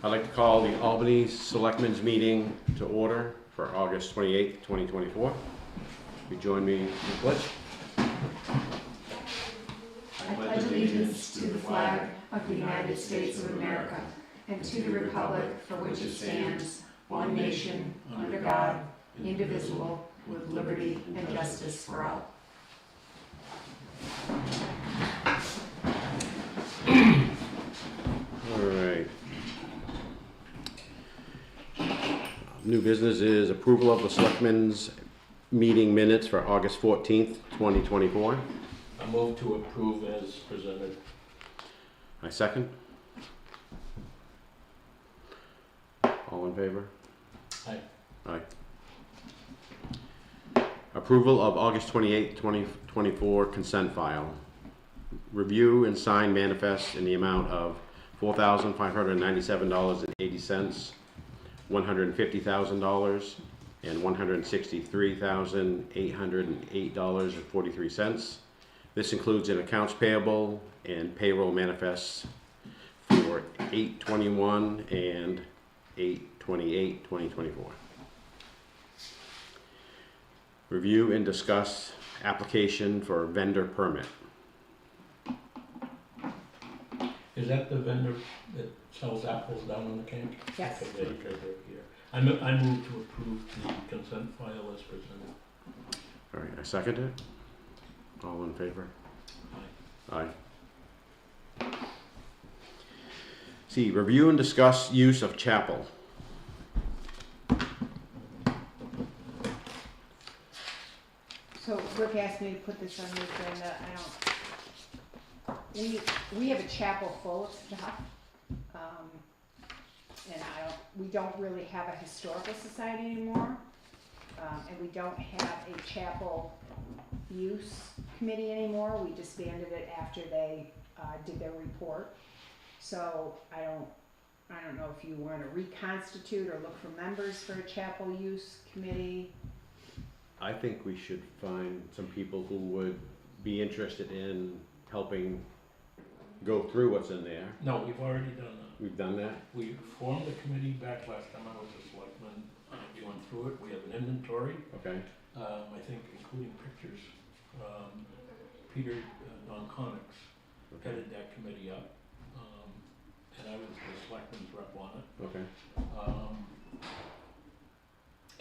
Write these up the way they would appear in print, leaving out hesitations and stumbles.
I'd like to call the Albany Selectmen's meeting to order for August 28th, 2024. You join me in the pledge. I pledge allegiance to the flag of the United States of America and to the republic for which it stands, one nation, under God, indivisible, with liberty and justice for all. All right. New business is approval of the Selectmen's meeting minutes for August 14th, 2024. I move to approve as presented. I second. All in favor? Aye. Aye. Approval of August 28th, 2024 consent file. Review and sign manifest in the amount of $4,597.80, $150,000, and $163,808.43. This includes an accounts payable and payroll manifests for 8/21 and 8/28/2024. Review and discuss application for vendor permit. Is that the vendor that sells apples down in the camp? Yes. Okay, they're here. I move to approve the consent file as presented. All right, I second it. All in favor? Aye. Aye. C, review and discuss use of chapel. So Rick asked me to put this on the agenda. We have a chapel full of stuff. And we don't really have a historical society anymore. And we don't have a chapel use committee anymore. We disbanded it after they did their report. So I don't know if you want to reconstitute or look for members for a chapel use committee. I think we should find some people who would be interested in helping go through what's in there. No, we've already done that. We've done that? We formed a committee back last time I was a selectman. We went through it. We have an inventory, Okay. I think including pictures. Peter Donconix headed that committee up. And I was the selectman's rep on it. Okay.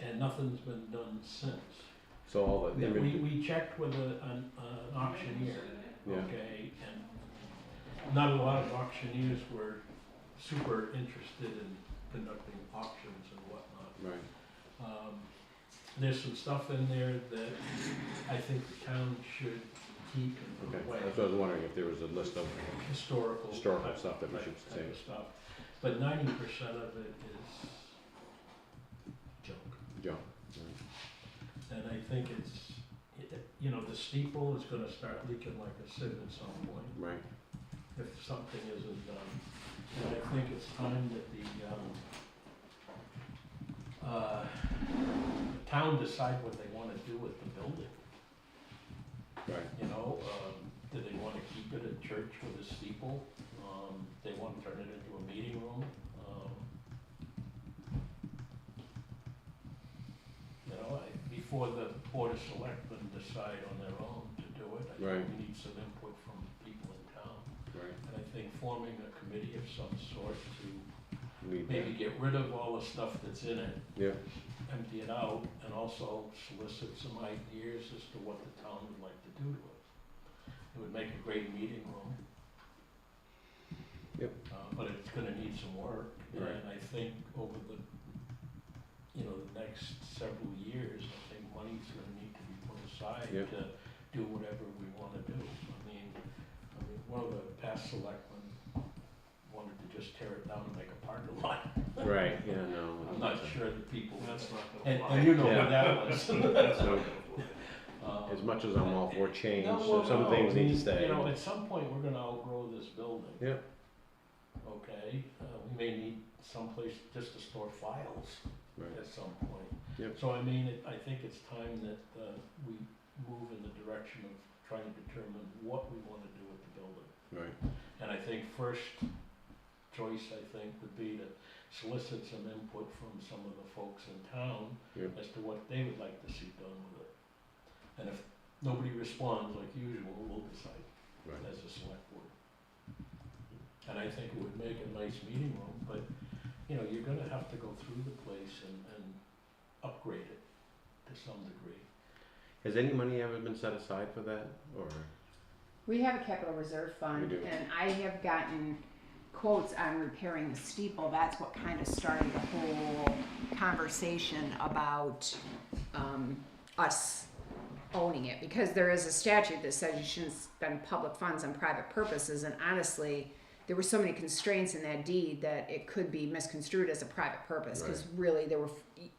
And nothing's been done since. So all the We checked with an auctioneer, Yeah. okay, and not a lot of auctioneers were super interested in conducting auctions and whatnot. Right. There's some stuff in there that I think the town should keep and Okay. put away. That's what I was wondering, if there was a list of Historical type- stuff that we type- should type save. of stuff. But 90% of it is junk. Joe. And I think the steeple is gonna start leaking like a sieve at some point Right. if something isn't done. And I think it's time that the town decide what they wanna do with the building. Right. Do they wanna keep it a church with a steeple? They wanna turn it into a meeting room? Before the Board of Selectmen decide on their own to do it, I Right. think we need some input from people in town. Right. And I think forming a committee of some sort to Need maybe get rid of all the stuff that's in it, Yeah. empty it out, and also solicit some ideas as to what the town would like to do to it. It would make a great meeting room. Yep. But it's gonna need some work, Right. and I think over the next several years, I think money's gonna need to be put aside Yep. to do whatever we wanna do. I mean, one of the past selectmen wanted to just tear it down and make a parking lot. Right, yeah, no. I'm not sure that people, That's not gonna and fly. you know Yeah. what that was. So, as much as I'm all for change, No, so well, some no, things I need mean, to stay. at some point, we're gonna outgrow this building. Yep. Okay, we may need someplace just to store files Right. at some point. Yep. So I think it's time that we move in the direction of trying to determine what we wanna do with the building. Right. And I think first choice, I think, would be to solicit some input from some of the folks in town Yeah. as to what they would like to see done with it. And if nobody responds like usual, we'll decide Right. as a select board. And I think it would make a nice meeting room, but, you know, you're gonna have to go through the place and upgrade it to some degree. Has any money ever been set aside for that, or? We have a capital reserve fund, We do. and I have gotten quotes on repairing the steeple. That's what kind of started the whole conversation about us owning it, because there is a statute that says you shouldn't spend public funds on private purposes, and honestly, there were so many constraints in that deed that it could be misconstrued as a private purpose, because really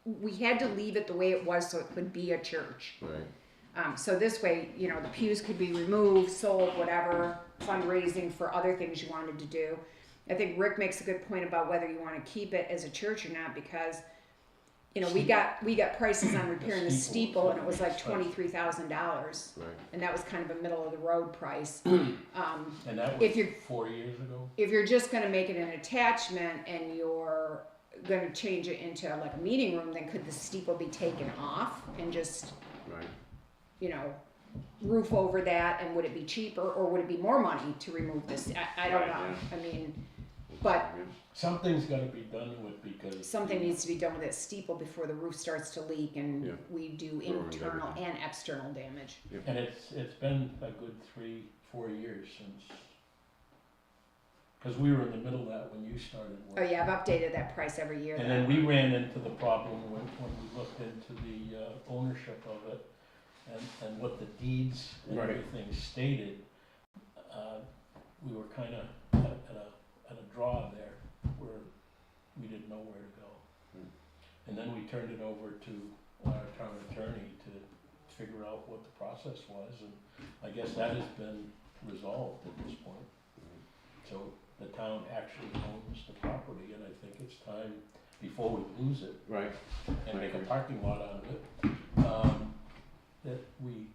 we had to leave it the way it was so it could be a church. Right. So this way, you know, the pews could be removed, sold, whatever, fundraising for other things you wanted to do. I think Rick makes a good point about whether you want to keep it as a church or not, because, you know, we got prices on repairing the steeple, and it was like $23,000, Right. and that was kind of a middle of the road price. And that If was you're- 4 years ago? If you're just going to make it an attachment and you're going to change it into like a meeting room, then could the steeple be taken off and just, Right. you know, roof over that, and would it be cheaper, or would it be more money to remove this? I don't Right, know. yeah. I mean, but Something's gotta be done with it because. something needs to be done with that steeple before the roof starts to leak and Yeah. we do Ruins internal everything. and external damage. And it's been a good 3-4 years since, cause we were in the middle of that when you started Oh working. yeah, I've updated that price every year. And then we ran into the problem when we looked into the ownership of it and what the deeds and Right. everything stated. We were kinda at a draw there where we didn't know where to go. Hmm. And then we turned it over to our town attorney to figure out what the process was, and I guess that has been resolved at this point. So the town actually owns the property, and I think it's time, before we lose it Right. and I make a agree. parking lot out of it, that we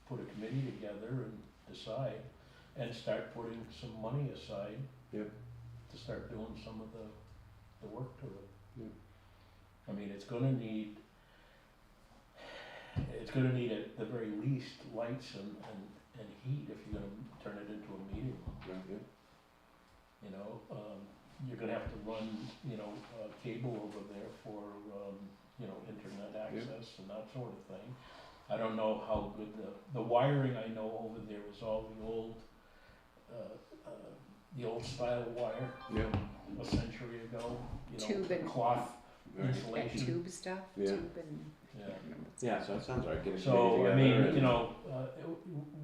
put a committee together and decide, and start putting some money aside. Yep. To start doing some of the work to it. Yep. I mean, it's gonna need at the very least lights and heat if you're gonna turn it into a meeting room. Right. Yeah. You know, you're gonna have to run, you know, cable over there for, you know, internet access and that sort of thing. I don't know how good the wiring I know over there is all the old style wire Yeah. a century ago, you know, Tube and- cloth Right. That insulation. tube stuff, Yeah. tube and, I Yeah. can't remember. Yeah, so it sounds right. Get a So, I committee mean, together you and- know,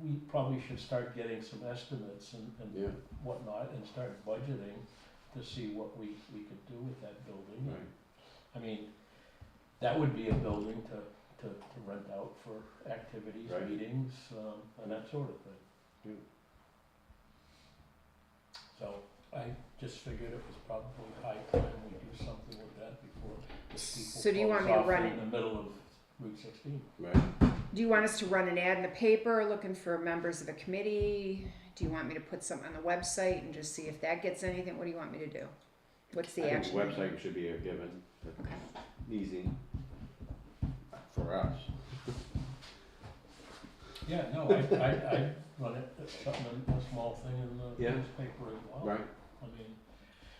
we probably should start getting some estimates and Yeah. whatnot, and start budgeting to see what we could do with that building. Right. I mean, that would be a building to rent out for activities, Right. meetings, and that sort of thing. Yeah. So, I just figured it was probably high time we do something with that before the So steeple do you want falls me to off run in it- the middle of Route 16. Right. Do you want us to run an ad in the paper looking for members of a committee? Do you want me to put something on the website and just see if that gets anything? What do you want me to do? What's the I think action? the website should be a given. That's Okay. easy for us. Yeah, no, I run it, something, a small thing in the Yeah. newspaper as well. Right. I mean,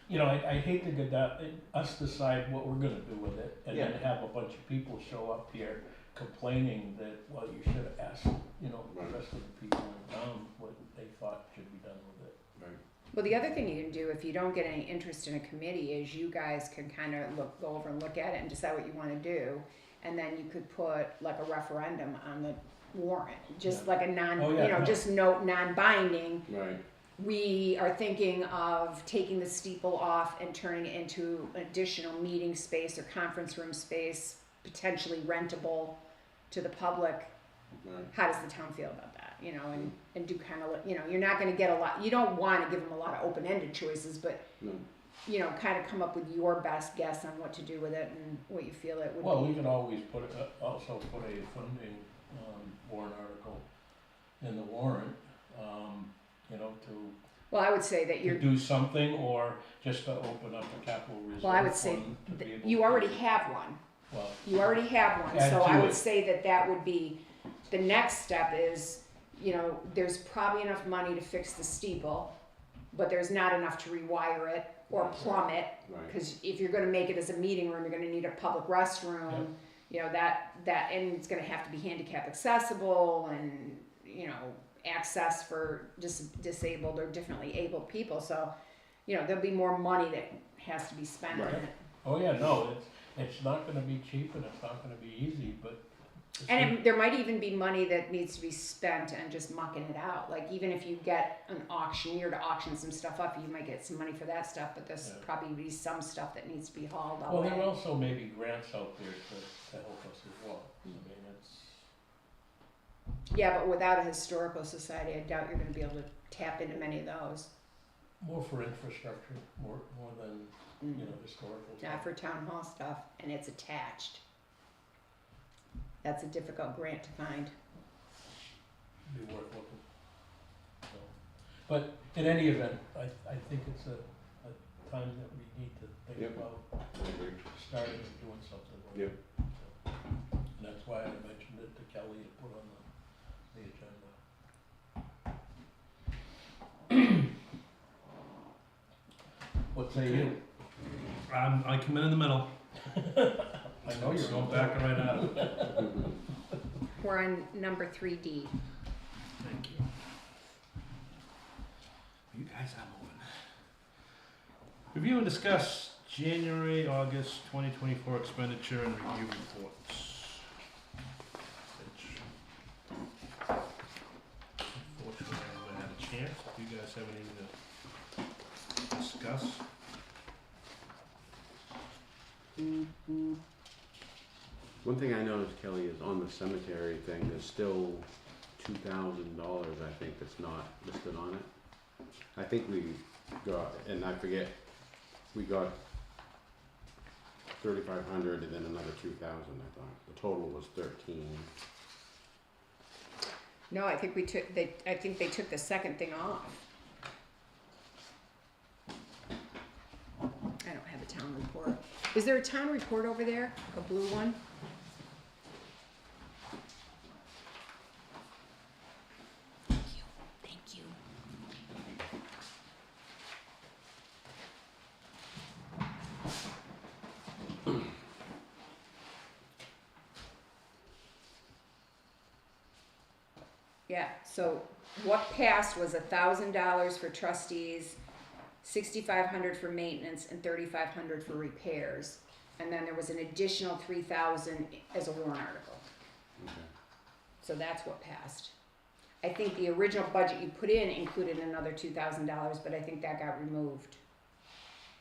you know, I hate to get that, us decide what we're gonna do with it, and then Yeah. have a bunch of people show up here complaining that, well, you should have asked, you know, the Right. rest of the people in town what they thought should be done with it. Right. Well, the other thing you can do if you don't get any interest in a committee is you guys can kind of go over and look at it and decide what you want to do. And then you could put like a referendum on the warrant, just Yeah. like a non, Oh, yeah, you know, no. just note non-binding. Right. We are thinking of taking the steeple off and turning it into additional meeting space or conference room space, potentially rentable to the public. Right. How does the town feel about that? You know, and do kind of, you know, you're not going to get a lot, you don't want to give them a lot of open-ended choices, but, No. you know, kind of come up with your best guess on what to do with it and what you feel it would Well, be. we could always put, also put a funding, warrant article in the warrant, you know, to Well, I would say that to you're, do something, or just to open up a capital reserve well, I would say fund to be able you to- already have one. Well, You already have one, Add so to I would it. say that that would be, the next step is, you know, there's probably enough money to fix the steeple, but there's not enough to rewire it or plumb it, Right. cause if you're gonna make it as a meeting room, you're gonna need a public restroom, you know, that, and it's gonna have to be handicap accessible and, you know, access for disabled or differently abled people, so, you know, there'll be more money that has to be spent on Right. it. oh yeah, no, it's not gonna be cheap and it's not gonna be easy, but. And there might even be money that needs to be spent on just mucking it out. Like even if you get an auctioneer to auction some stuff up, you might get some money for that stuff. But there's Yeah. probably be some stuff that needs to be hauled Well, away. there also may be grants out there to help us as well. I mean, it's, Yeah, but without a historical society, I doubt you're going to be able to tap into many of those. more for infrastructure, more than, you know, historical Not stuff. for town hall stuff, and it's attached. That's a difficult grant to find. Be worth looking. So, but in any event, I think it's a time that we need to think Yep. about I agree. starting and doing something with Yep. it. So, and that's why I mentioned it to Kelly to put on the agenda. What say you? I come in the middle. I know you're So going back back. right out. We're on number 3D. Thank you. You guys are moving. Review and discuss January, August 2024 expenditure and review reports. Which, unfortunately, I haven't had a chance. If you guys have anything to discuss. One thing I noticed, Kelly, is on the cemetery thing, there's still $2,000, I think, that's not listed on it. I think we got, and I forget, we got 3,500 and then another 2,000, I thought. The total was 13. No, I think I think they took the second thing off. I don't have a town report. Is there a town report over there? A blue one? Thank you. Thank you. Yeah, so what passed was $1,000 for trustees, $6,500 for maintenance, and $3,500 for repairs. And then there was an additional $3,000 as a warrant article. Okay. So that's what passed. I think the original budget you put in included another $2,000, but I think that got removed.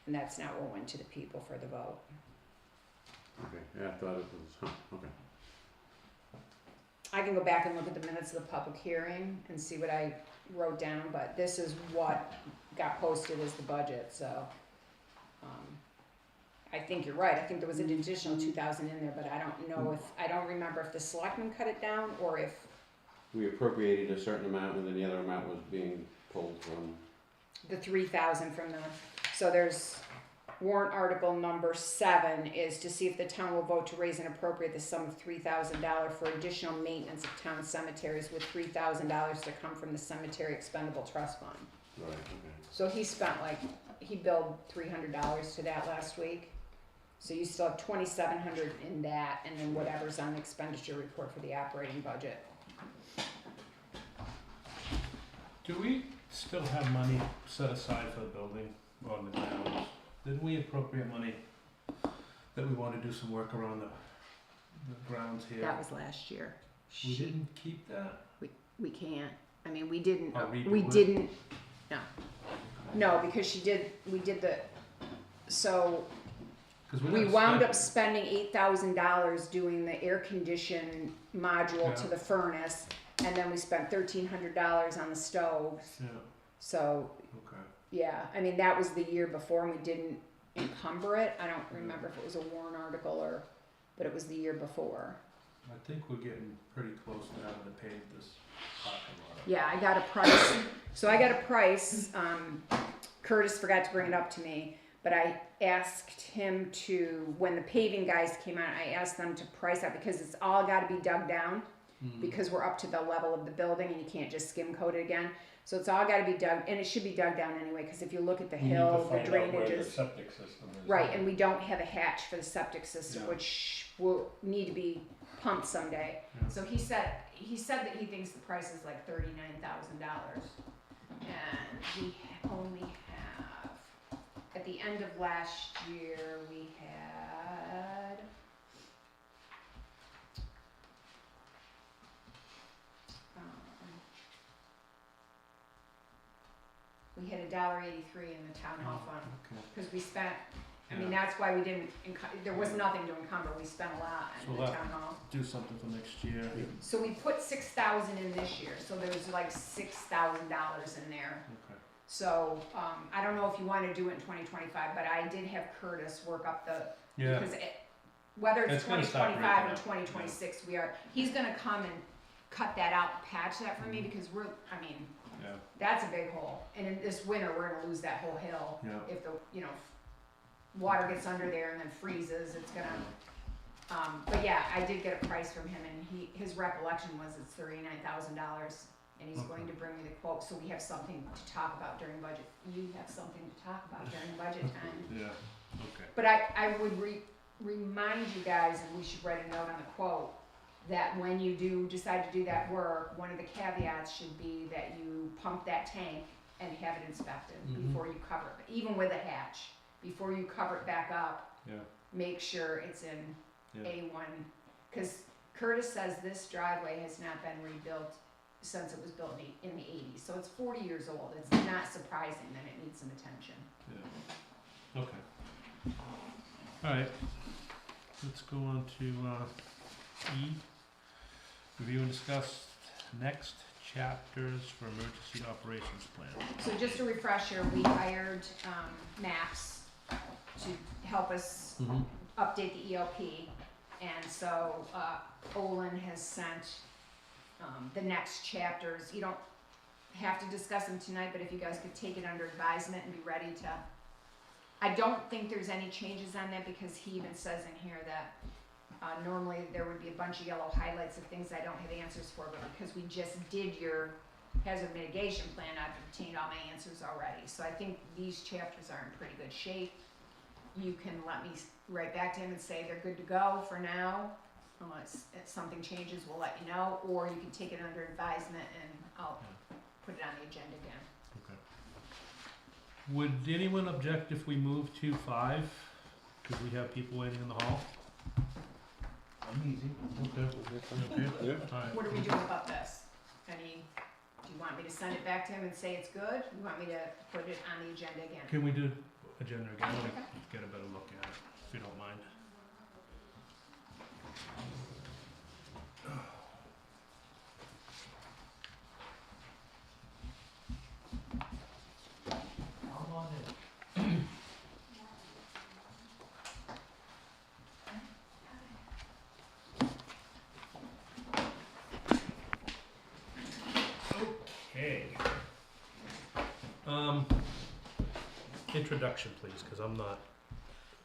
And that's not what went to the people for the vote. Okay, yeah, I thought it was, okay. I can go back and look at the minutes of the public hearing and see what I wrote down, but this is what got posted as the budget, so. I think you're right, I think there was an additional 2,000 in there, but I don't know if, I don't remember if the selectmen cut it down or if, We appropriated a certain amount and then the other amount was being pulled from, the 3,000 from the, so there's warrant article number 7 is to see if the town will vote to raise and appropriate the sum of $3,000 for additional maintenance of town cemeteries with $3,000 to come from the cemetery expendable trust fund. right, okay. So he spent he billed $300 to that last week. So you still have $2,700 in that, and then whatever's on the expenditure report for the operating budget. Do we still have money set aside for the building on the grounds? Didn't we appropriate money that we want to do some work around the grounds here? That was last year. We didn't keep that? We can't. I mean, we didn't. Oh, redo We it? didn't. No, because we did the. So 'Cause we not wound up spending. spending $8,000 doing the air condition module to Yeah. the furnace, and then we spent $1,300 on the stoves. Yeah, So okay. yeah, I mean, that was the year before, and we didn't encumber it. I don't remember if it was a warrant article but it was the year before. I think we're getting pretty close to having to pave this parking lot. Yeah, I got a price. So I got a price. Curtis forgot to bring it up to me, but I asked him to, when the paving guys came out, I asked them to price out because it's all got to be dug down Mhm. because we're up to the level of the building and you can't just skim coat it again. So it's all got to be dug, and it should be dug down anyway because if you look at the We need hill, to the find out where the drainages. septic system is. Right, and we don't have a hatch for the septic system, Yeah. which will need to be pumped someday. Yeah. So he said that he thinks the price is like $39,000, and we only have, at the end of last year we had we had $1.83 in the town hall fund. Okay. Because we spent, I Yeah. mean, that's why we didn't, there was nothing to encumber, we spent a lot in So the that- town hall. Do something for next year. So we put 6,000 in this year, so there was like $6,000 in there. Okay. So, I don't know if you wanna do it in 2025, but I did have Curtis work up the, Yeah. because whether it's It's gonna stop 2025 or breaking up. 2026, he's gonna come and cut that out, and patch that for me, because I mean, Yeah. that's a big hole, and in this winter, we're gonna lose that whole hill. Yeah. If the, water gets under there and then freezes, it's gonna, but yeah, I did get a price from him, and his recollection was it's $39,000, and he's going to bring me the quote, so we have something to talk about during budget. You have something to talk about during budget time. Yeah. Okay. But I would remind you guys, and we should write a note on the quote, that when you do decide to do that work, one of the caveats should be that you pump that tank and have it inspected Mhm. before you cover it, even with a hatch. Before you cover it back up, Yeah. make sure it's in Yeah. A1. Because Curtis says this driveway has not been rebuilt since it was built in the 80s. So it's 40 years old. It's not surprising that it needs some attention. Yeah. Okay. All right. Let's go on to E. Review and discuss next chapters for emergency operations plan. So just a refresher, we hired Max to help us Mm-hmm. update the ELP. And so Olin has sent the next chapters. You don't have to discuss them tonight, but if you guys could take it under advisement and be ready to. I don't think there's any changes on that because he even says in here that normally there would be a bunch of yellow highlights of things I don't have answers for, but because we just did your hazard mitigation plan, I've obtained all my answers already. So I think these chapters are in pretty good shape. You can let me write back to him and say they're good to go for now. Unless if something changes, we'll let you know, or you can take it under advisement and I'll put it on the agenda again. Okay. Would anyone object if we move to 5? Because we have people waiting in the hall. I'm easy. Okay. Yeah. All right. What are we doing about this? Do you want me to send it back to him and say it's good? You want me to put it on the agenda again? Can we do agenda again? I want to get a better look at it, if you don't mind. Okay. Introduction, please, because I'm not.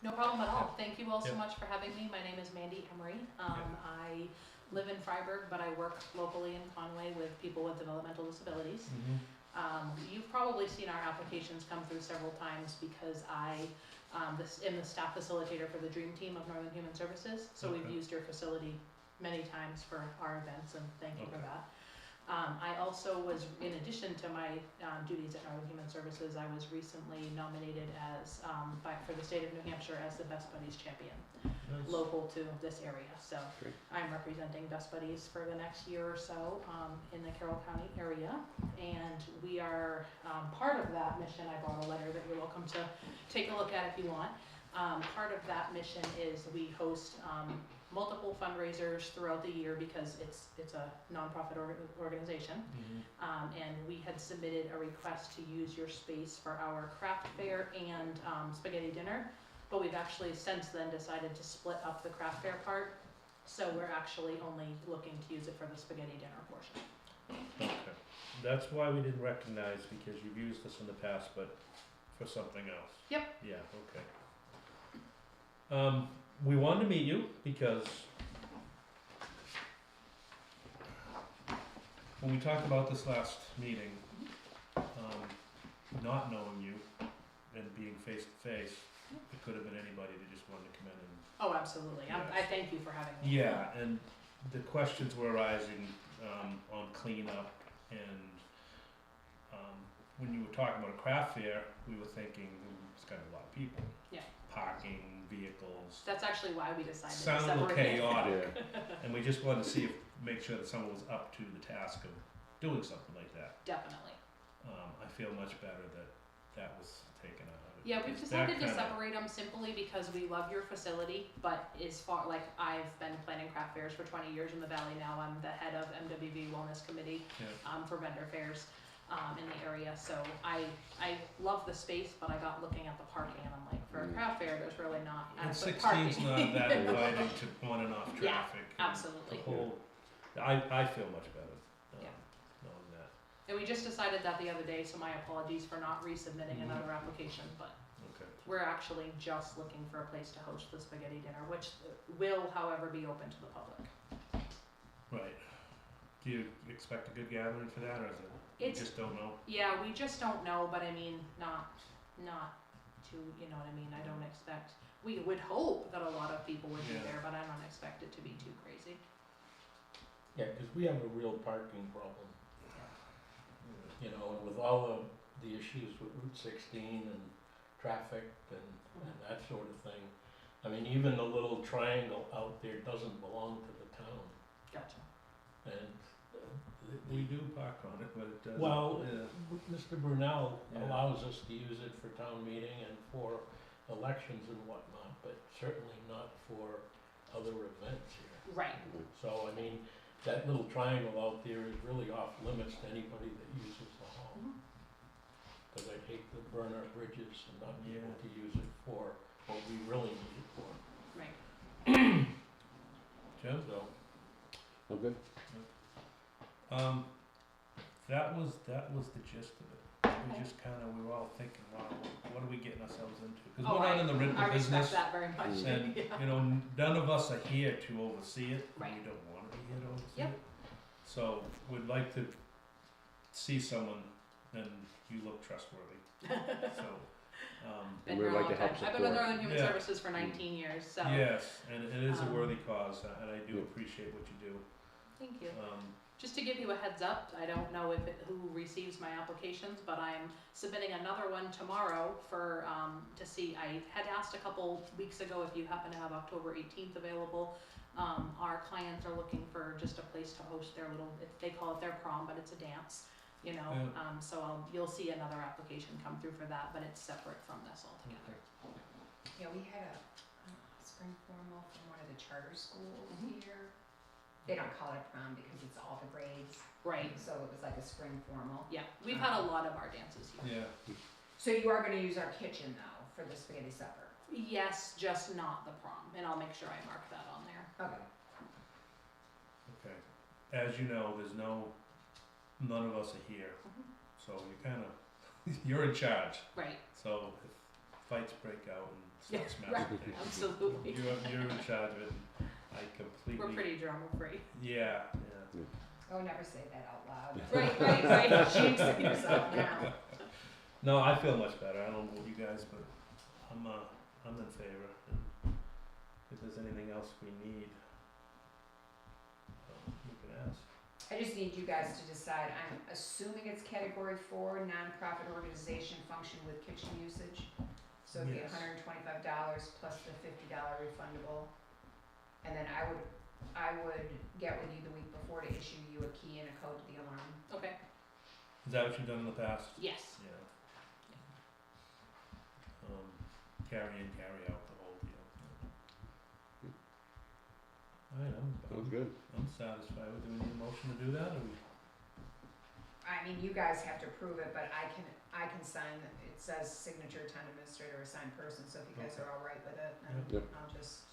No problem at all. Thank you all so Yep. much for having me. My name is Mandy Emery. I live in Freiburg, but I work locally in Conway with people with developmental disabilities. You've probably seen our applications come through several times because I am the staff facilitator for the Dream Team of Northern Human Services. So we've Okay. used your facility many times for our events, and thank you for Okay. that. I also was, in addition to my duties at Northern Human Services, I was recently nominated as, for the state of New Hampshire as the Best Buddies Champion, local to this area. So Great. I'm representing Best Buddies for the next year or so in the Carroll County area. And we are part of that mission. I brought a letter that you're welcome to take a look at if you want. Part of that mission is we host multiple fundraisers throughout the year because it's a nonprofit organization. And we had submitted a request to use your space for our craft fair and spaghetti dinner, but we've actually since then decided to split up the craft fair part So we're actually only looking to use it for the spaghetti dinner portion. Okay. That's why we didn't recognize, because you've used this in the past, but for something else. Yep. Yeah, okay. We wanted to meet you because when we talked about this last meeting, not knowing you and being face to face, it could have been anybody that just wanted to come in and. Oh, absolutely. I thank you for having me. Yeah, and the questions were arising, on cleanup and, when you were talking about a craft fair, we were thinking it's gonna be a lot of people. Yeah. Parking, vehicles. That's actually why we decided to Sounded a little separate it. chaotic, Yeah. and we just wanted to see make sure that someone was up to the task of doing something like that. Definitely. I feel much better that was taken out of it. Yeah, we've because that decided to kinda- separate them simply because we love your facility, but as far, like, I've been planning craft fairs for 20 years in the valley now. I'm the head of MWV Wellness Committee, Yeah. for vendor fairs, in the area. So I love the space, but I got looking at the parking and I'm like, for a craft fair, there's really not And adequate parking. 16's not that inviting to on and off Yeah, traffic. and absolutely. The whole, I feel much better, Yeah. knowing that. And we just decided that the other day, so my apologies for not resubmitting Mhm. another application, but Okay. we're actually just looking for a place to host the spaghetti dinner, which will, however, be open to the public. Right. Do you expect a good gathering for that, or is it, you It's, just don't know? yeah, we just don't know, but I mean, not too, you know what I mean, I don't expect, we would hope that a lot of people would be Yeah. there, but I don't expect it to be too crazy. Yeah, 'cause we have a real parking problem, you know, and with all the issues with Route 16 and traffic and that sort of thing. I mean, even the little triangle out there doesn't belong to the town, Gotcha. and We do park on it, but it doesn't. Well, Yeah. Mr. Brunel Yeah. allows us to use it for town meeting and for elections and whatnot, but certainly not for other events here. Right, So, I mean, that little triangle out there is really off limits to anybody that uses the hall. Mhm. Cause I'd hate to burn our bridges and not be able Yeah. to use it for what we really need it for, right. Jim? so. Oh, good. That was the gist of it. We Okay. just kinda, we were all thinking, wow, what are we getting ourselves into? Cause Oh, we're not in the I rental respect business, that very much. and, Yeah. you know, none of us are here to oversee it, and Right. we don't wanna be here to oversee Yep. it. So, we'd like to see someone, and you look trustworthy, so, Been We'd here a like long to help time. I've been with support. Northern Human Yeah. Services for 19 years, so. yes, and it is a Um, worthy cause, and I do Yeah. appreciate what you do. Thank you. Um, Just to give you a heads up, I don't know who receives my applications, but I'm submitting another one tomorrow for, to see, I had asked a couple weeks ago if you happen to have October 18th available. Our clients are looking for just a place to host their little, they call it their prom, but it's a dance, you know? Yeah. So you'll see another application come through for that, but it's separate from this altogether. Yeah, we had a spring formal from one of the charter schools Mhm. here. They don't call it a prom because it's all the grades, Right, so it was like a spring formal. yeah, we've had a lot of our dances here. yeah, So you are gonna use our kitchen though, for the spaghetti supper? Yes, just not the prom, and I'll make sure I mark that on there. Okay. okay. As you know, none of us are here, Mhm. so you kinda, you're in charge. Right, So if fights break out and Yeah, start right, smashing things, absolutely. you're in charge of it. I completely. We're pretty drama free. Yeah, yeah. Oh, never say that out loud. Right. Jinxing yourself now. No, I feel much better. I don't know what you guys, but I'm in favor. And if there's anything else we need, you can ask. I just need you guys to decide, I'm assuming it's category 4, nonprofit organization function with kitchen usage. So it'd be Yes. $125 plus the $50 refundable. And then I would get with you the week before to issue you a key and a code to the alarm. Okay, Is that what you've done in the past? yes. Yeah. Carry in, carry out the whole deal. Alright, Sounds good. I'm satisfied with it. Do we need a motion to do that, or we? I mean, you guys have to approve it, but I can sign, it says signature, town administrator, assigned person, so if you guys Okay. are all right with it, Yep. then I'll just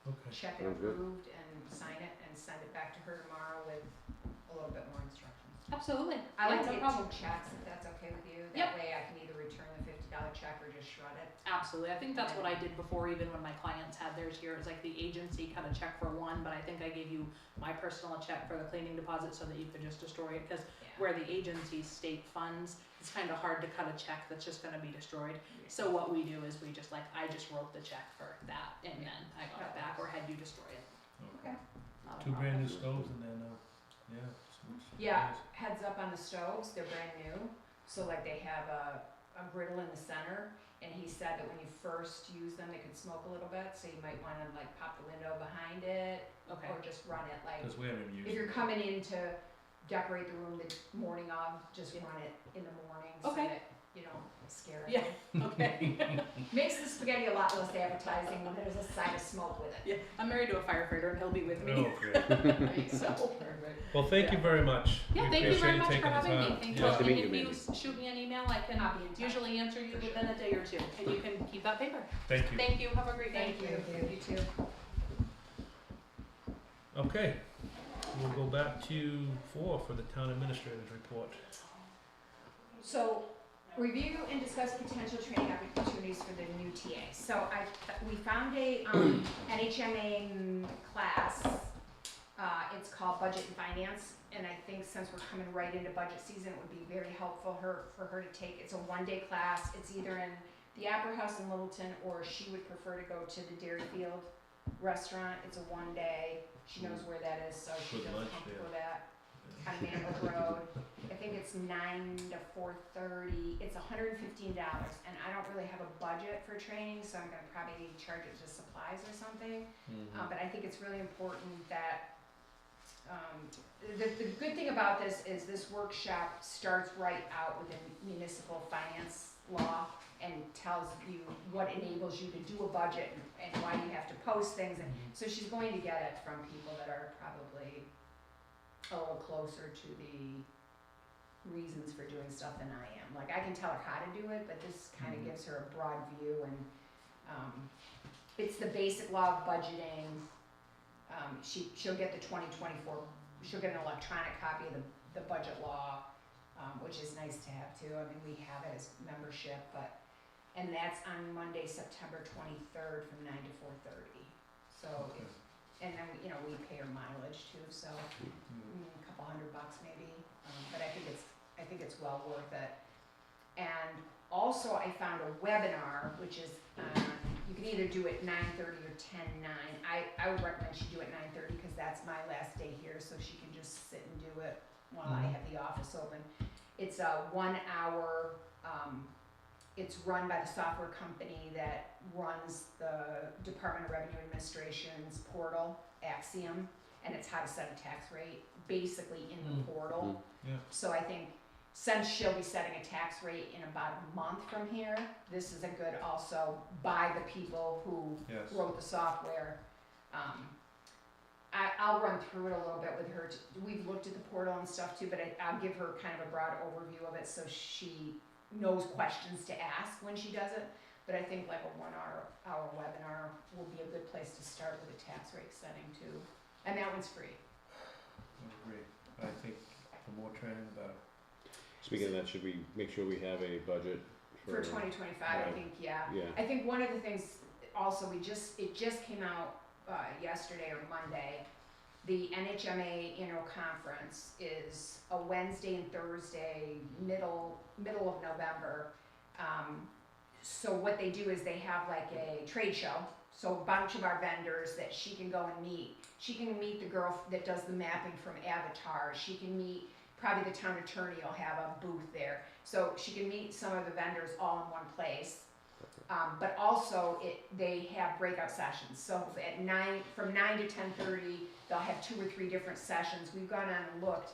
Okay. check it Sounds good. approved and sign it and send it back to her tomorrow with a little bit more instructions. Absolutely. I like Yeah, to no get problem. 2 checks if that's okay with you. Yep. That way I can either return the $50 check or just shred it. Absolutely. I think that's what I did before, even when my clients had theirs here. It was like the agency cut a check for one, but I think I gave you my personal check for the cleaning deposit so that you could just destroy it. Because where the agency's state funds, it's kind of hard to cut a check that's just going to be destroyed. So what we do is we just I just wrote the check for that, and then I got it back or had you destroy it. Okay. Not a 2 brand new problem. stoves and then, yeah. Yeah, heads up on the stoves, they're brand new. So like they have a griddle in the center, and he said that when you first use them, they could smoke a little bit, so you might wanna like pop the window behind it, Okay. or just run it like, Because we haven't used if it. you're coming in to decorate the room the morning of, just run it in the morning so Okay. that you don't scare it. Yeah. Okay. Makes the spaghetti a lot less appetizing when there's a side of smoke with it. Yeah. I'm married to a firefighter, and he'll be with me. Oh, great. So. Well, thank you very much. Yeah, We thank you very appreciate much for taking the having me. time. Thank Yeah. Nice to you. meet And you, if Mandy. you shoot me an email, I can I'll be in touch. usually answer you within a day or two, and you can keep that paper. Thank you. Thank you. Have a great day. Thank you, you too. Okay, we'll go back to 4 for the town administrator's report. So, review and discuss potential training opportunities for the new TA. So we found a NHMA class, it's called Budget and Finance, and I think since we're coming right into budget season, it would be very helpful for her to take. It's a 1-day class, it's either in the Opera House in Littleton, or she would prefer to go to the Dairyfield restaurant. It's a 1-day, she knows where that is, so she Good feels lunch comfortable there. with that. On Manville Road. I think it's 9 to 4:30. It's $115, and I don't really have a budget for training, so I'm gonna probably charge it to supplies or something. But I think it's really important that the good thing about this is this workshop starts right out with the municipal finance law and tells you what enables you to do a budget and why you have to post things. And so she's going to get it from people that are probably a little closer to the reasons for doing stuff than I am. Like, I can tell her how to do it, but this kind of gives her a broad view, and it's the basic law of budgeting. She'll get the 2024, she'll get an electronic copy of the budget law, which is nice to have too. I mean, we have it as membership, and that's on Monday, September 23rd from 9 to 4:30. So, Okay. and then, we pay her mileage too, so a couple $100 maybe, but I think it's well worth it. And also I found a webinar, which is, you can either do it 9:30 or 10:09. I would recommend she do it 9:30 because that's my last day here, so she can just sit and do it while I have the office open. It's a 1 hour, it's run by the software company that runs the Department of Revenue Administration's portal, Axiom, and it's how to set a tax rate, basically in the portal. Yeah. So I think since she'll be setting a tax rate in about a month from here, this is a good also by the people who Yes. wrote the software. I'll run through it a little bit with her. We've looked at the portal and stuff too, but I'll give her kind of a broad overview of it so she knows questions to ask when she does it. But I think like a 1 hour webinar will be a good place to start with a tax rate setting too. And that one's free. I agree. I think the more training, the better. Speaking of that, should we make sure we have a budget For 2025, I right. think, yeah. Yeah, I think one of the things also, it just came out yesterday or Monday. The NHMA annual conference is a Wednesday and Thursday, middle of November. So what they do is they have like a trade show. So a bunch of our vendors that she can go and meet. She can meet the girl that does the mapping from Avatar. She can meet, probably the town attorney will have a booth there. So she can meet some of the vendors all in one place. But also they have breakout sessions. So from 9 to 10:30, they'll have 2 or 3 different sessions. We've gone on and looked.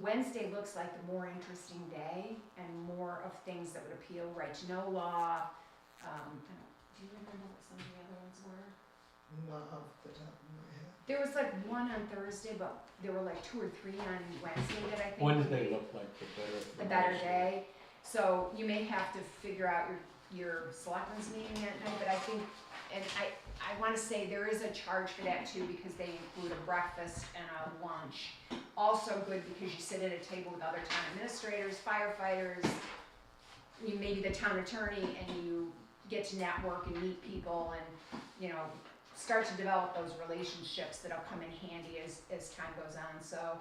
Wednesday looks like the more interesting day and more of things that would appeal, right to know law. Do you remember what some of the other ones were? Not off the top of my head. There was like one on Thursday, but there were like 2 or 3 on Wednesday that I think. Wednesday looked like the better. A better day. So you may have to figure out your selectmen's meeting that night, but I think, and I wanna say there is a charge for that too, because they include a breakfast and a lunch. Also good because you sit at a table with other town administrators, firefighters, you maybe the town attorney, and you get to network and meet people and, you know, start to develop those relationships that'll come in handy as time goes on. So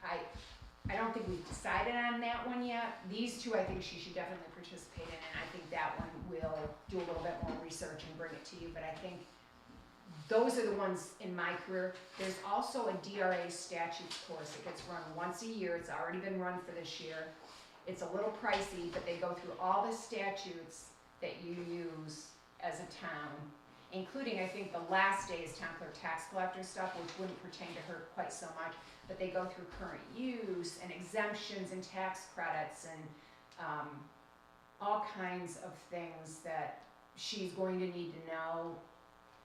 I don't think we've decided on that one yet. These two I think she should definitely participate in, and I think that one will do a little bit more research and bring it to you, but I think those are the ones in my career. There's also a DRA statutes course. It gets run once a year. It's already been run for this year. It's a little pricey, but they go through all the statutes that you use as a town, including, I think, the last day is town clerk tax collector stuff, which wouldn't pertain to her quite so much, but they go through current use and exemptions and tax credits and all kinds of things that she's going to need to know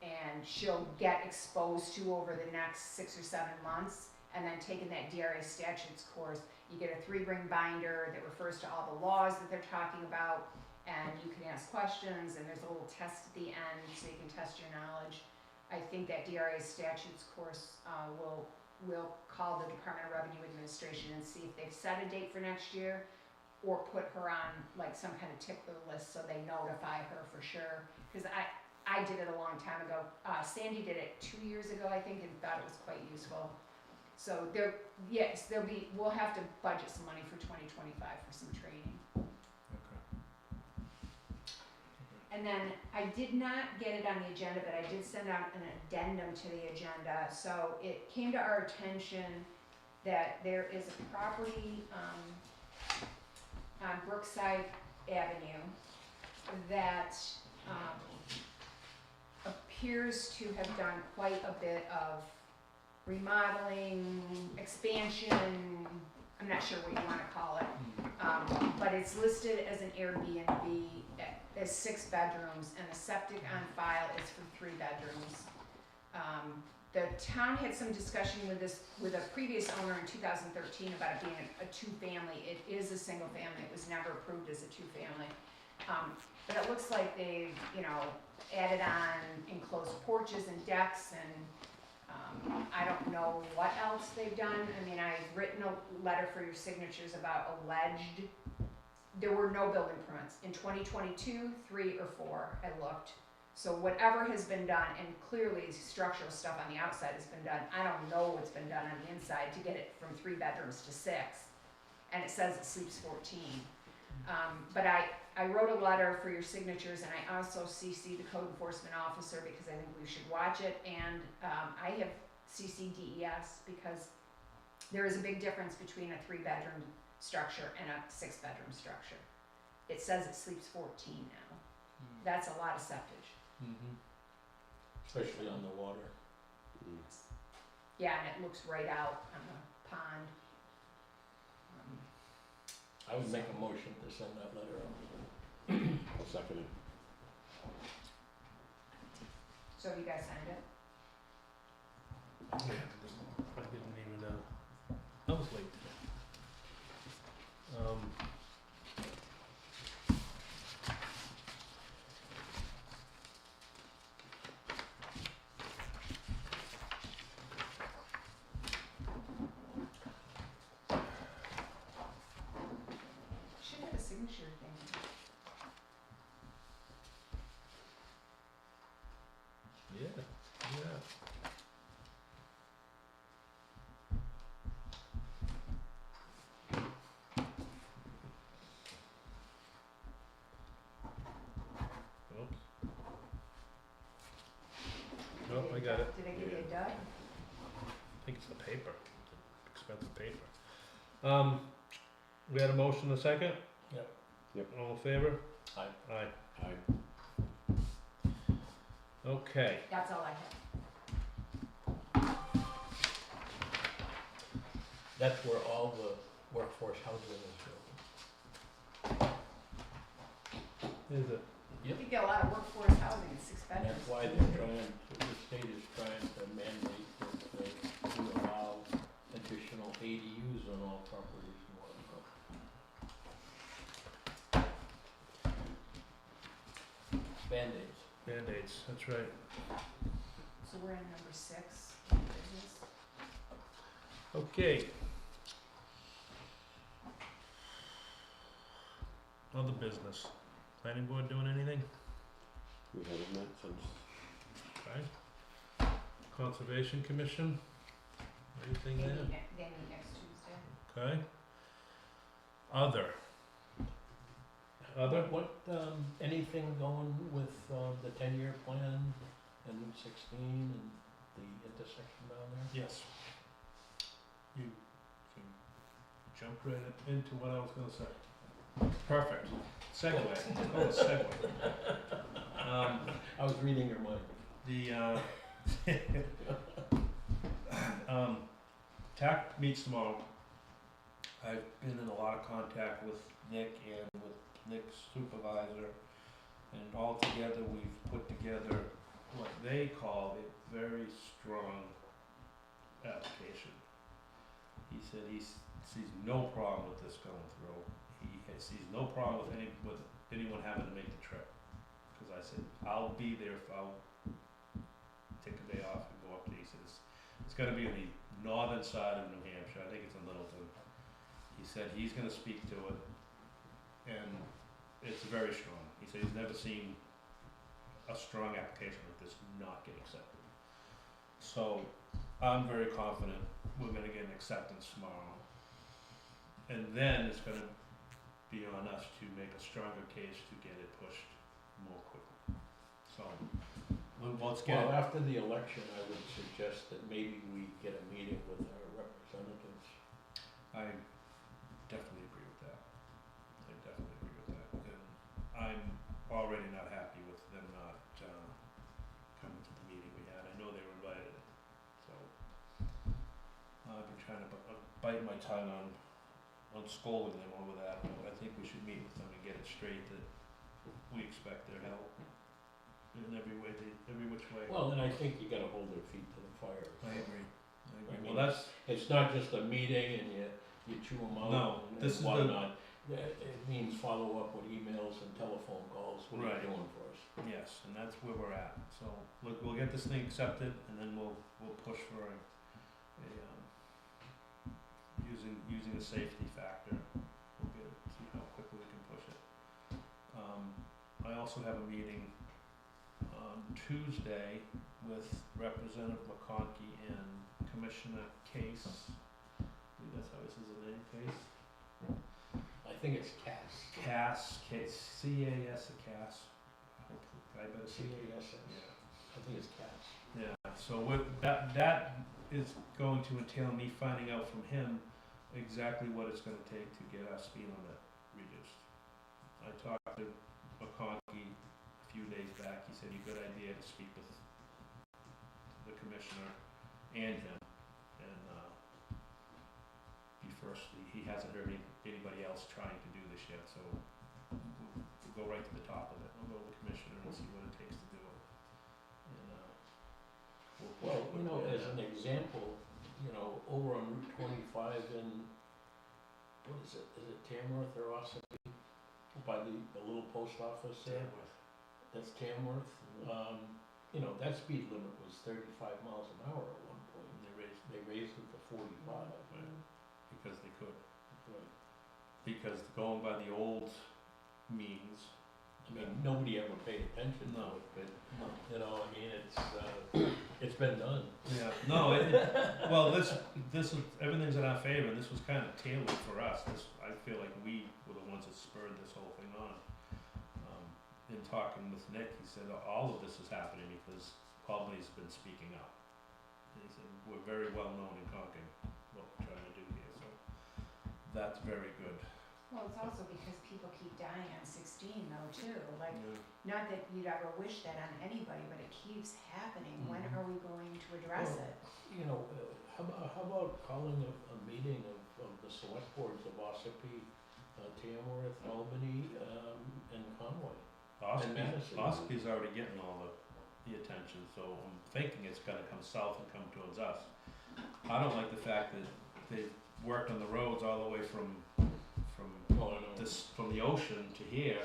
and she'll get exposed to over the next 6 or 7 months. And then taking that DRA statutes course, you get a 3-ring binder that refers to all the laws that they're talking about, and you can ask questions, and there's a little test at the end so you can test your knowledge. I think that DRA statutes course will call the Department of Revenue Administration and see if they've set a date for next year, or put her on like some kind of tickler list so they notify her for sure. Because I did it a long time ago. Sandy did it 2 years ago, I think, and thought it was quite useful. So we'll have to budget some money for 2025 for some training. Okay. And then I did not get it on the agenda, but I did send out an addendum to the agenda. So it came to our attention that there is a property on Brookside Avenue that appears to have done quite a bit of remodeling, expansion, I'm not sure what you wanna call it. But it's listed as an Airbnb, as 6 bedrooms, and the septic on file is for 3 bedrooms. The town had some discussion with a previous owner in 2013 about it being a 2-family. It is a single family, it was never approved as a 2-family. But it looks like they've, added on enclosed porches and decks, and I don't know what else they've done. I mean, I've written a letter for your signatures about alleged, there were no building permits. In 2022, 3 or 4, I looked. So whatever has been done, and clearly structural stuff on the outside has been done, I don't know what's been done on the inside to get it from 3 bedrooms to 6. And it says it sleeps 14. But I wrote a letter for your signatures, and I also CC'd the code enforcement officer because I think we should watch it, and I have CC'd DES because there is a big difference between a 3-bedroom structure and a 6-bedroom structure. It says it sleeps 14 now. That's a lot of septage. Mm-hmm. Especially on the water. Yeah, and it looks right out on the pond. I would make a motion to send that letter out. I'll second it. So have you guys signed it? Yeah, I didn't even know. I was late today. Should have a signature thing. Yeah, yeah. Oops. Oh, I got it. Did I give you a dud? I think it's the paper, expensive paper. We had a motion, a second? Yep. Yep. All in favor? Aye. Aye. Aye. Okay, That's all I have. That's where all the workforce housing is built. is it? You get a lot of workforce housing in 6 And bedrooms. that's why they're trying, the state is trying to mandate that we allow additional ADUs on all properties in Waterfront. Band-Aids. Band-Aids, that's right. So we're in number 6, business. Okay. Other business. Planning board doing anything? We haven't met since, Okay. Conservation Commission? Anything there? They meet next Tuesday. Okay. Other? Other? What, anything going with, the 10-year plan and Route 16 and the intersection down there? Yes. You can jump right into what I was gonna say. Perfect. Segue. Call it segue. I was reading your mind. The, TAC meets tomorrow. I've been in a lot of contact with Nick and with Nick's supervisor, and all together we've put together what they call a very strong application. He said he sees no problem with this going through. Sees no problem with anyone having to make the trip. Cause I said, I'll be there if I'll take a day off and go up there. He said, it's gonna be on the northern side of New Hampshire. I think it's in Littleton. He said he's gonna speak to it, and it's very strong. He said he's never seen a strong application like this not get accepted. So I'm very confident we're gonna get an acceptance tomorrow. And then it's gonna be on us to make a stronger case to get it pushed more quickly. So, let's get Well, it. after the election, I would suggest that maybe we get a meeting with our representatives. I definitely agree with that. I definitely agree with that. And I'm already not happy with them not, coming to the meeting we had. I know they were invited, so. I've been trying to bite my tongue on scolding them over that, but I think we should meet with them and get it straight that we expect their help in every way, every which way. Well, and I think you gotta hold their feet to the fire. I agree. I mean, Well, that's, It's not just a meeting and you chew them out No, and this is the- whatnot. It means follow up with emails and telephone calls, what are Right. you doing for us? yes, and that's where we're at. So, look, we'll get this thing accepted, and then we'll push for a using a safety factor. We'll see how quickly we can push it. I also have a meeting on Tuesday with Representative McConkey and Commissioner Case. I believe that's how he says his name, Case? I think it's CAS. C-A-S, a Cass. I better say CAS. Yeah. I think it's CAS. Yeah, so that is going to entail me finding out from him exactly what it's gonna take to get our speed limit reduced. I talked to McConkey a few days back. He said, good idea to speak with the commissioner and him, and he hasn't heard anybody else trying to do this yet, so we'll go right to the top of it. We'll go to the commissioner and see what it takes to do it. And Well, as an example, over on Route 25 in, what is it Tamworth or Ossipee? By the little post office there? That's Tamworth. That speed limit was 35 miles an hour at one point. They raised it to 45. because they could. Right. Because going by the old means, I mean, nobody ever paid attention to No. it, but, it's been done. yeah, no, well, this is, everything's in our favor, and this was kind of tailored for us. I feel like we were the ones that spurred this whole thing on. In talking with Nick, he said all of this is happening because Albany's been speaking up. And he said, we're very well known in Concord, what we're trying to do here, so that's very good. Well, it's also because people keep dying on 16 though too, like, not that you'd ever wish that on anybody, but it keeps happening. When Mhm. are we going to address Well, it? How about calling a meeting of the select boards of Ossipee, Tamworth, Albany, and Conway? Madison. Ospey's already getting all the attention, so I'm thinking it's gonna come south and come towards us. I don't like the fact that they've worked on the roads all the way from Oh, I know. from the ocean to here,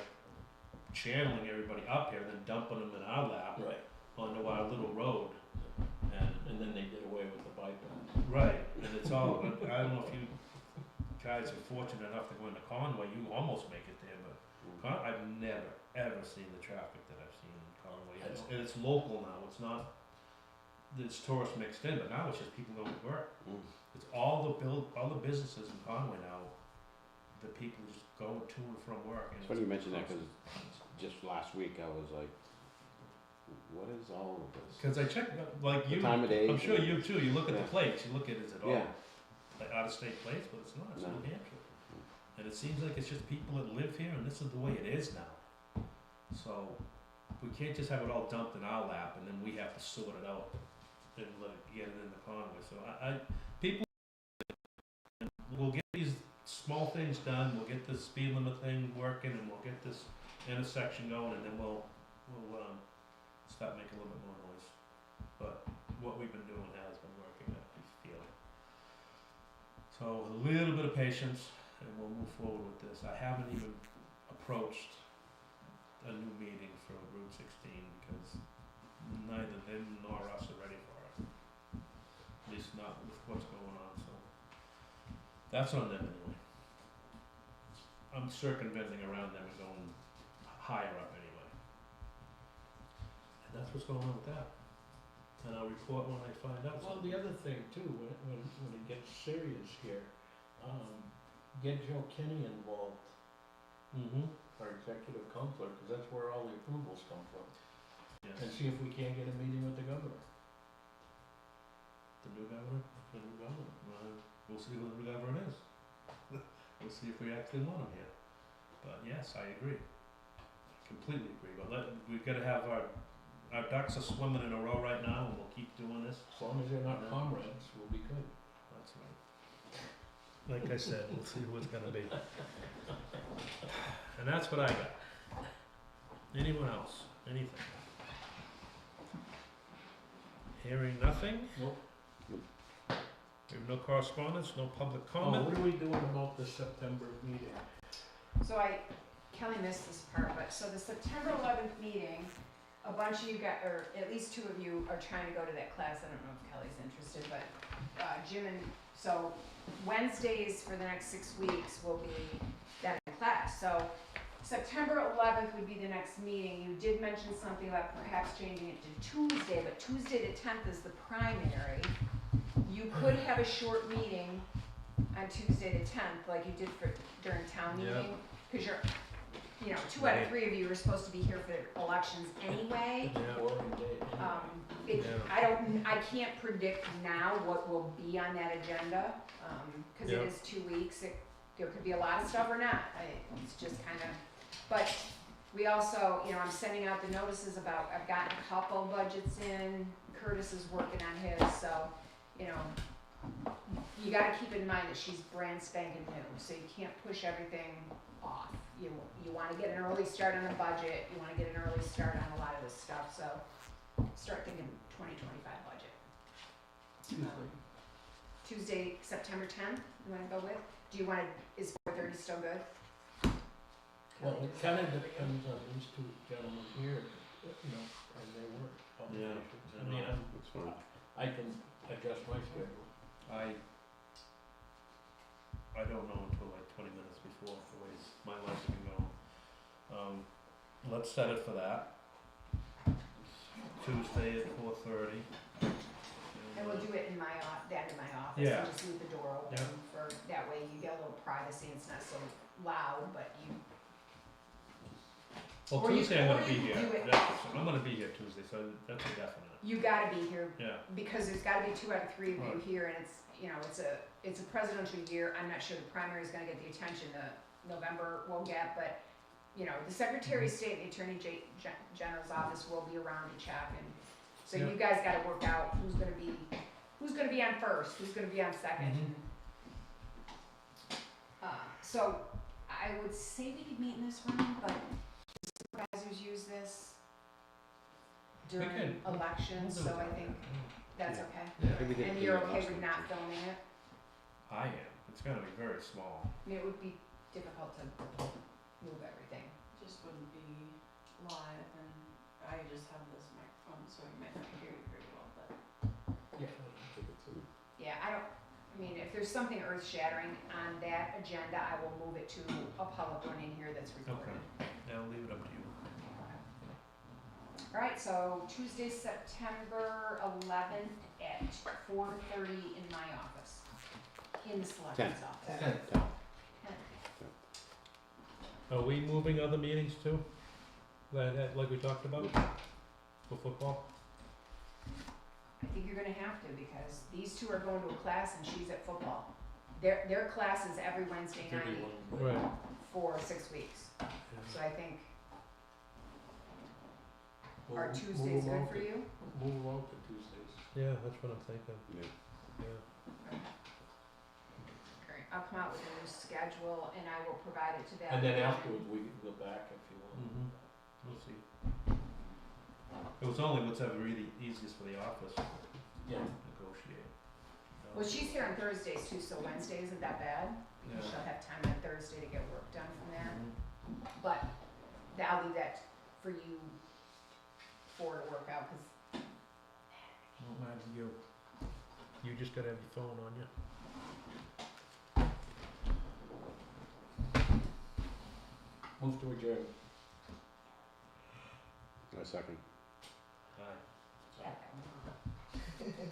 channeling everybody up here, then dumping them in our lap Right. onto our little road. And then they did away with the bike lanes. Right, and it's all, I don't know if you guys are fortunate enough to go into Conway, you almost make it there, but I've never, ever seen the traffic that I've seen in Conway. I And know. it's local now, it's not, there's tourists mixed in, but now it's just people going to work. It's all the businesses in Conway now, the people just go to and from work. And It's funny you mention that, cause just last week I was like, what is all of this? Cause I checked, like The you, time of day. I'm sure you too, you look at Yeah. the plates, you look at, is it all Yeah, like out-of-state plates, but it's not, it's No. New Hampshire. And it seems like it's just people that live here, and this is the way it is now. So, we can't just have it all dumped in our lap, and then we have to sort it out and let it get it into Conway. So people, we'll get these small things done, we'll get the speed limit thing working, and we'll get this intersection going, and then we'll start making a little bit more noise. But what we've been doing has been working, I feel. So a little bit of patience, and we'll move forward with this. I haven't even approached a new meeting for Route 16 because neither them nor us are ready for it. At least not with what's going on, so that's on them anyway. I'm circumventing around them and going higher up anyway. And that's what's going on with that. And I'll report when I find out Well, something. the other thing too, when it gets serious here, get Joe Kenny involved, Mm-hmm. our executive counselor, cause that's where all the approvals come from. Yes. And see if we can't get a meeting with the governor. The new governor? The new governor. We'll see who the new governor is. We'll see if we actually want him here. But yes, I agree. Completely agree. But we've gotta have our ducks are swimming in a row right now, and we'll keep doing this. As long as they're not comrades, we'll be good. That's right. Like I said, we'll see who it's gonna be. And that's what I got. Anyone else? Anything? Hearing nothing? Nope. We have no correspondence, no public Oh, comment? what are we doing about the September meeting? So Kelly missed this part, but so the September 11th meeting, a bunch of you got, or at least two of you are trying to go to that class. I don't know if Kelly's interested, but Jim and, so Wednesdays for the next 6 weeks will be that class. So September 11th would be the next meeting. You did mention something about perhaps changing it to Tuesday, but Tuesday the 10th is the primary. You could have a short meeting on Tuesday the 10th, like you did during town Yeah. meeting, because you're, 2 out of 3 of you are supposed to be here for elections anyway. Yeah. Boring day. I can't predict now what will be on that agenda, cause it Yeah. is 2 weeks, there could be a lot of stuff or not, it's just kinda, but we also, I'm sending out the notices about, I've gotten a couple budgets in, Curtis is working on his, so, you gotta keep in mind that she's brand spanking new, so you can't push everything off. You wanna get an early start on the budget, you wanna get an early start on a lot of this stuff, so start thinking 2025 budget. Tuesday, September 10th, you wanna go with? Do you wanna, is 4:30 still good? Well, it kinda depends on these two gentlemen here, and their work obligations. I mean, that's fine. I can adjust my schedule. I don't know until like 20 minutes before, the way my life's been going. Let's set it for that. Tuesday at 4:30. And we'll do it in my, down in my office, Yeah. and just leave the door open Yeah. for, that way you get a little privacy, and it's not so loud, but you, Well, Or you Tuesday I'm could- gonna or be you could here. do it- I'm gonna be here Tuesday, so that's a definite. you gotta be here, Yeah. because there's gotta be 2 out of 3 of you Right. here, and it's, it's a presidential year. I'm not sure the primary is gonna get the attention that November will get, but, the Secretary of State and the Attorney General's office will be around to check, and so Yeah. you guys gotta work out who's gonna be on first, who's gonna be on second. So I would say we could meet in this room, but supervisors use this during could. elections, We'll do so it I that think way. that's Yeah. okay. Yeah, I think we did And do you're it okay last with time. not filming it? I am. It's gonna be very small. I mean, it would be difficult to move everything, just wouldn't be live, and I just have this microphone, so you might not hear you very well, but. Yeah, I mean, if there's something earth shattering on that agenda, I will move it to a public one in here that's recorded. I'll leave it up to you. Alright, so Tuesday, September 11th at 4:30 in my office, in the selectmen's office. 10. Are we moving other meetings too? Like we talked about? For football? I think you're gonna have to, because these two are going to a class and she's at football. Their class is every Wednesday night Right. for 6 weeks, so I think, are Tuesdays good for you? Move along to Tuesdays. Yeah, that's what I'm thinking, Yeah. yeah. Alright, I'll come out with a new schedule and I will provide it to them. And then afterwards, we can go back if you want. We'll see. It was only what's ever really easiest for the office to Yeah. negotiate. Well, she's here on Thursdays too, so Wednesday isn't that bad. Yeah. She'll have time on Thursday to get work done from that. Mhm. But I'll leave that for you four to work out, cause Won't matter to you. You just gotta have your phone on you. Move to adjourn. A second. Aye. yeah.